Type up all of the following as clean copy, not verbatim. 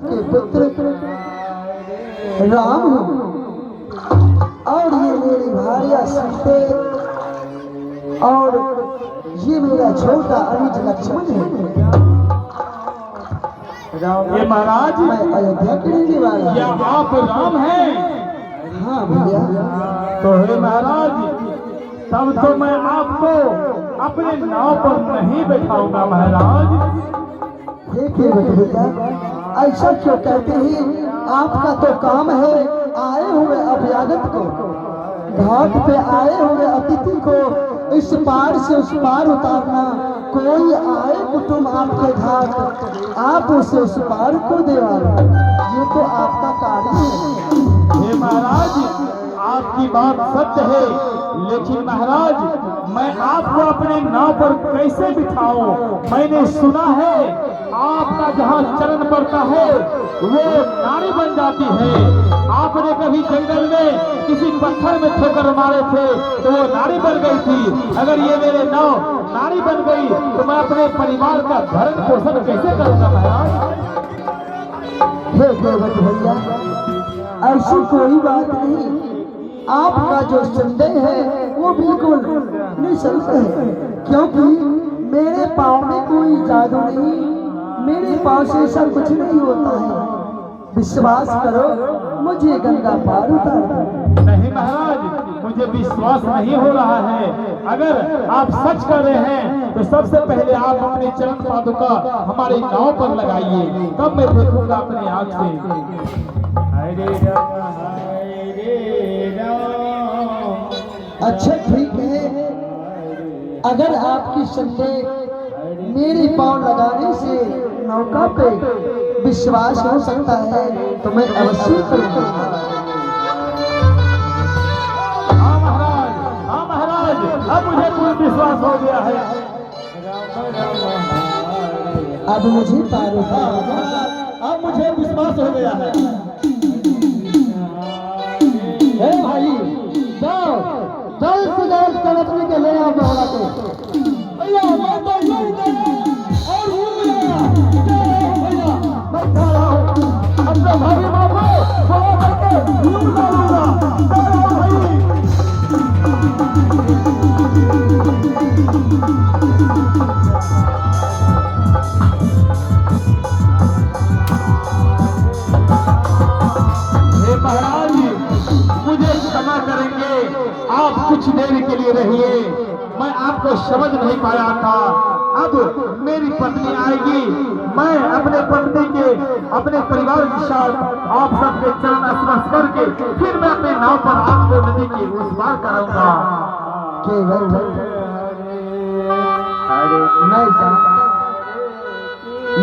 के पुत्र राम हूँ और ये मेरी भार्या सीते और ये मेरा छोटा अनुज लक्ष्मण है। ये महाराज, मैं अयोध्या के रहने वाला हूँ। क्या आप राम हैं? हाँ भैया। तो हे महाराज, तब तो मैं आपको अपने नाव पर नहीं बैठाऊंगा महाराज। देखिए भैया, ऐसा क्यों कहते हैं? आपका तो काम है आए हुए अभ्यागत को, घाट पे आए हुए अतिथि को इस पार से उस पार उतारना। कोई आए कुटुंब आपके घाट, आप उसे उस पार को देवाना, ये तो आपका कार्य है। हे महाराज, आपकी बात सत्य है, लेकिन महाराज मैं आपको अपने नाव पर कैसे बिठाऊं? मैंने सुना है आपका जहाँ चरण पड़ता है वो नारी बन जाती है। आपने कभी जंगल में किसी पत्थर में ठोकर मारे थे तो वो नारी बन गई थी। अगर ये मेरे नाव नारी बन गई तो मैं अपने परिवार का भरण पोषण कैसे करूंगा महाराज? हे देवत भैया, ऐसी कोई बात नहीं। आपका जो संदेह है वो बिल्कुल निःशंक है, क्योंकि मेरे पाँव में कोई जादू नहीं, मेरे पाँव से ऐसा कुछ नहीं होता है। विश्वास करो, मुझे गंगा पार उतार दो। नहीं महाराज, मुझे विश्वास नहीं हो रहा है। अगर आप सच कर रहे हैं तो सबसे पहले आप अपने चरण पादुका हमारे नाव पर लगाइए, तब मैं देखूंगा अपनी आंख से। हरे राम हरे राम। अच्छा ठीक है, अगर आपकी संदेह मेरे पाँव लगाने से नौका पे विश्वास हो सकता है तो मैं अवश्य करूंगा। हाँ महाराज, अब मुझे पूर्ण विश्वास हो गया है। अब मुझे पार उतारना, अब मुझे विश्वास हो गया है। हे भाई, जाओ जल्द से जल्द कनकनी के ले आओ बहरा को। भैया मैं तो यूं गया और यूं गया, भैया मैं खा रहा हूँ। अब तो भाभी बाबू खड़ा करके यूं डालूंगा। भाई महाराज, मुझे क्षमा करेंगे, आप कुछ देर के लिए रहिए। मैं आपको समझ नहीं पाया था। अब मेरी पत्नी आएगी, मैं अपने पत्नी के अपने परिवार के साथ आप सबके चरण स्पर्श करके फिर मैं अपने नाव पर आपको नदी की उस पार कराऊंगा। केवल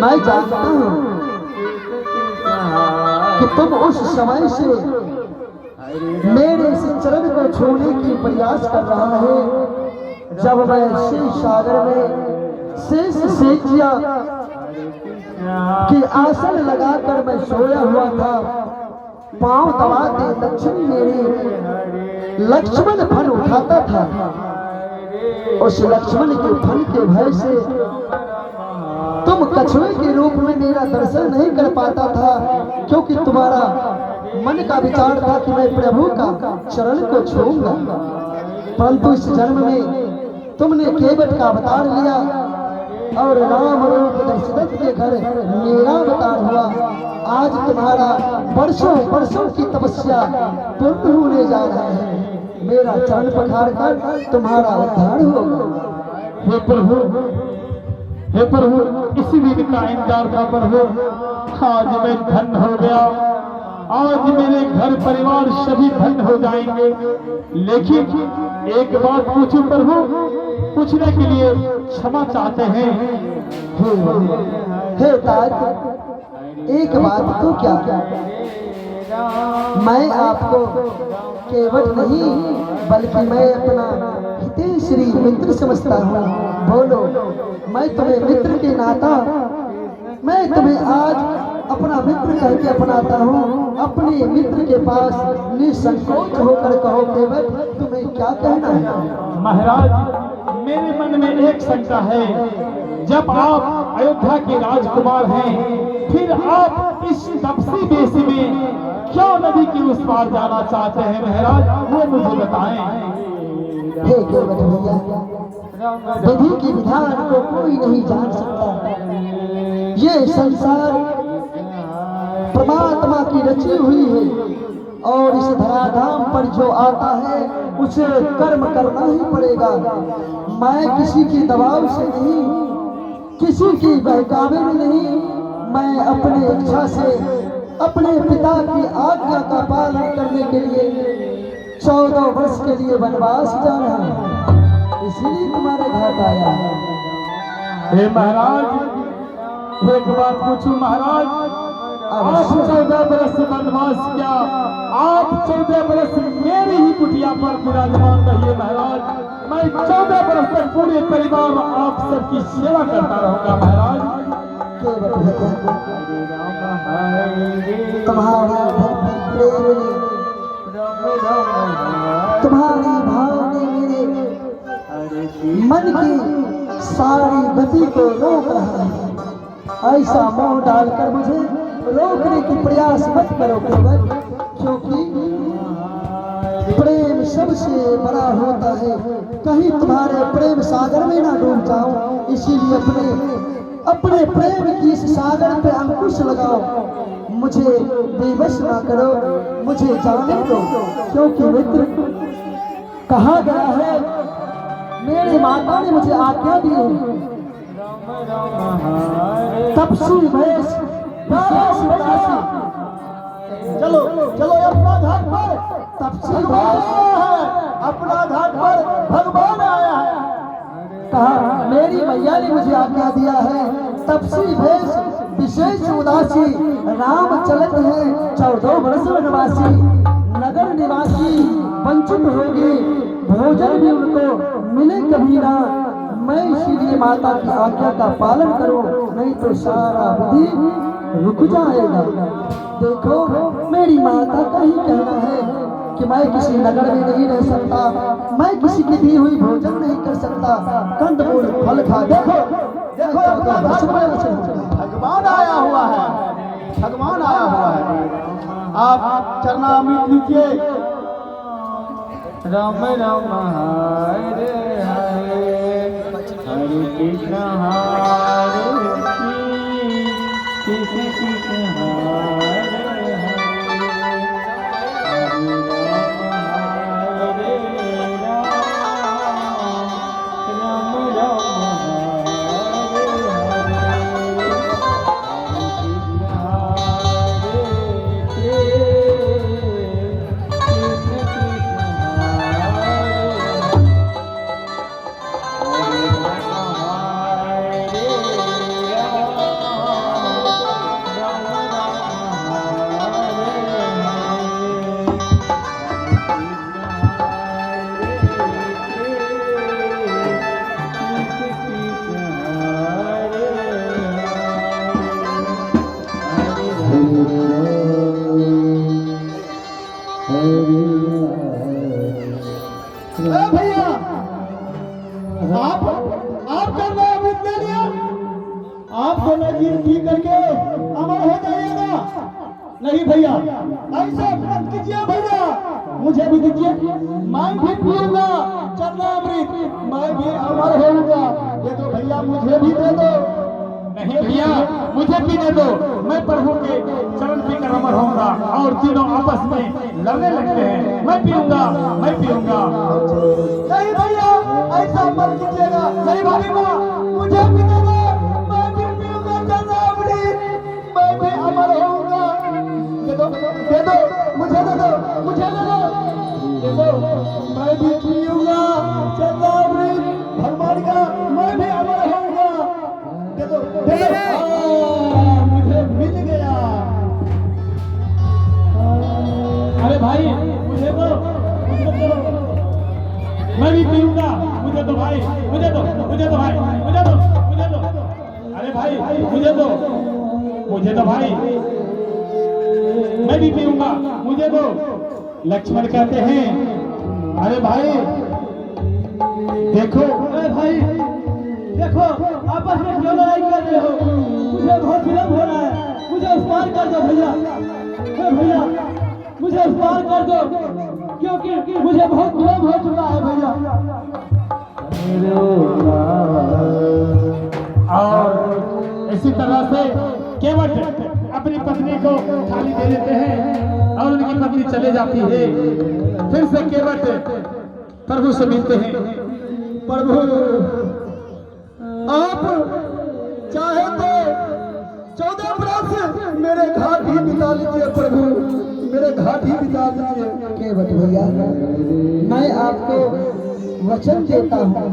मैं जानता हूँ कि तुम उस समय से मेरे इस चरण को छूने की प्रयास कर रहा है, जब मैं शिव सागर में शेष सेठिया की आसन लगाकर मैं सोया हुआ था। पांव दबाते लक्ष्मी मेरी लक्ष्मण फन उठाता था। उस लक्ष्मण के फन के भय से तुम कछुए के रूप में मेरा दर्शन नहीं कर पाता था, क्योंकि तुम्हारा मन का विचार था कि मैं प्रभु का चरण को छूऊंगा। परंतु इस जन्म में तुमने केवट का अवतार लिया और राम रूप दशरथ के घर मेरा अवतार हुआ। आज तुम्हारा वर्षों की तपस्या पूर्ण होने जा रहा है। मेरा चरण पखार कर तुम्हारा उद्धार होगा। हे प्रभु, इसी दिन का इंतजार था प्रभु। आज मैं धन्य हो गया, आज मेरे घर परिवार सभी धन्य हो जाएंगे। लेकिन एक बात पूछूं प्रभु, पूछने के लिए क्षमा चाहते हैं। हे तात, एक बात तो क्या, मैं आपको केवट नहीं बल्कि मैं अपना हितैषी मित्र समझता हूँ। बोलो, मैं तुम्हें मित्र के नाता मैं तुम्हें आज अपना मित्र कह के अपनाता हूँ। अपने मित्र के पास निसंकोच होकर कहो केवट, तुम्हें क्या कहना है? महाराज, मेरे मन में एक शंका है। जब आप अयोध्या के राजकुमार हैं फिर आप इस तपसी बेसी में क्यों नदी के उस पार जाना चाहते हैं महाराज, वो मुझे बताएं। हे केवट भैया, विधि की विधान को कोई नहीं जान सकता। ये संसार परमात्मा की रची हुई है और इस धराधाम पर जो आता है उसे कर्म करना ही पड़ेगा। मैं किसी के दबाव से नहीं, किसी की बहकावे में नहीं, मैं अपने इच्छा से अपने पिता की आज्ञा का पालन करने के लिए 14 वर्ष के लिए वनवास जा रहा हूं, इसीलिए तुम्हारे घर आया। हे महाराज, एक बात पूछूं महाराज, आप 14 बरस वनवास क्या, आप 14 बरस मेरी ही कुटिया पर विराजमान रहिए महाराज। मैं 14 बरस तक पूरे परिवार आप सबकी सेवा करता रहूंगा महाराज। तुम्हारी भाव ने मेरे मन की सारी गति को रोक रहा है। ऐसा मोह डालकर मुझे रोकने की प्रयास मत करो केवल, क्योंकि प्रेम सबसे बड़ा होता है। कहीं तुम्हारे प्रेम सागर में ना डूब जाऊं, इसीलिए अपने प्रेम की इस सागर पे अंकुश लगाओ। मुझे बेबस ना करो, मुझे जाने दो, क्योंकि मित्र कहा गया है, मेरी माता ने मुझे आज्ञा दी है, तपसी वेश विशेष उदासी। चलो चलो अपना घाट पर तपसी वेश है, अपना घाट पर भगवान आया है। कहा मेरी मैया ने मुझे आज्ञा दिया है, तपसी वेश विशेष उदासी, राम चलत है 14 वर्ष वनवासी। नगर निवासी वंचित होगी, भोजन भी उनको मिले कभी ना। मैं इसीलिए माता की आज्ञा का पालन करूं, नहीं तो सारा विधि रुक जाएगा। देखो मेरी माता का ही कहना है कि मैं किसी नगर में नहीं रह सकता, मैं किसी की दी हुई भोजन नहीं कर सकता, कंदमूल फल खा। देखो देखो भगवान आया हुआ है, भगवान आया हुआ है। आप चरणामृत लीजिए। राम राम हरे हरे, हरे कृष्ण हरे कृष्ण, कृष्ण हरे हरे, हरे राम, राम राम हरे हरे, भैया आप करना अमृत ले लिया, आपको नजीर पी करके अमर हो जाएगा। नहीं भैया ऐसा मत कीजिए भैया, मुझे भी दीजिए, मैं भी पीऊंगा चरणामृत, मैं भी अमर होऊंगा। ये तो भैया मुझे भी दे दो। नहीं भैया मुझे पीने दो, मैं प्रभु के चरण पीकर अमर होऊंगा। और तीनों आपस में लड़ने लगते हैं, मैं पीऊंगा मैं पीऊंगा। नहीं भैया ऐसा मत कीजिएगा। नहीं भाभी माँ मुझे पीने दो, मैं भी पीऊंगा चरणामृत, मैं भी अमर होऊंगा। दे दो दे दो, मुझे दे दो, मुझे दे दो, दे दो, मैं भी पीऊंगा चरणामृत भगवान का, मैं भी अमर होऊंगा। दे दो दे दो, मुझे मिल गया। अरे भाई मुझे दो, मैं भी पीऊंगा, मुझे दो भाई, मुझे दो, मुझे दो भाई, मुझे दो, मुझे दो। अरे भाई मुझे दो, मुझे दो भाई, मैं भी पीऊंगा, मुझे दो। लक्ष्मण कहते हैं अरे भाई देखो, अरे भाई देखो आपस में क्यों लड़ाई कर रहे हो, मुझे बहुत विलम्ब हो रहा है, पार कर दो भैया, हे भैया मुझे पार कर दो, क्योंकि मुझे बहुत विलम्ब हो चुका है भैया। और इसी तरह से केवट अपनी पत्नी को थाली दे देते हैं और उनकी पत्नी चले जाती है। फिर से केवट प्रभु से मिलते हैं। प्रभु आप चाहे तो 14 बरस मेरे घाट ही बिता लीजिए प्रभु, मेरे घाट ही बिता लीजिए। केवट भैया मैं आपको वचन देता हूँ,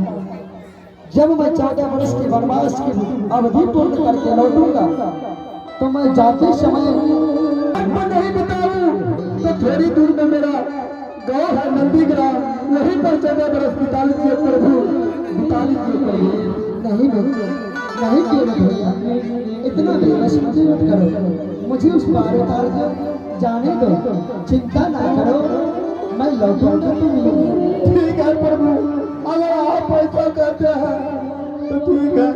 जब मैं 14 वर्ष के वनवास की अवधि पूर्ण करके लौटूंगा तो मैं जाते समय नहीं बिताऊं तो थोड़ी दूर में मेरा गांव है नंदीग्राम, वहीं पर 14 बरस बिता लीजिए प्रभु, बिता लीजिए प्रभु। नहीं भैया, नहीं केवट भैया, इतना बेबस मत करो, मुझे उस पार उतार दो, जाने दो, चिंता ना करो, मैं लौटूंगा तो मिलूंगा। ठीक है प्रभु, अगर आप ऐसा कहते हैं तो ठीक है।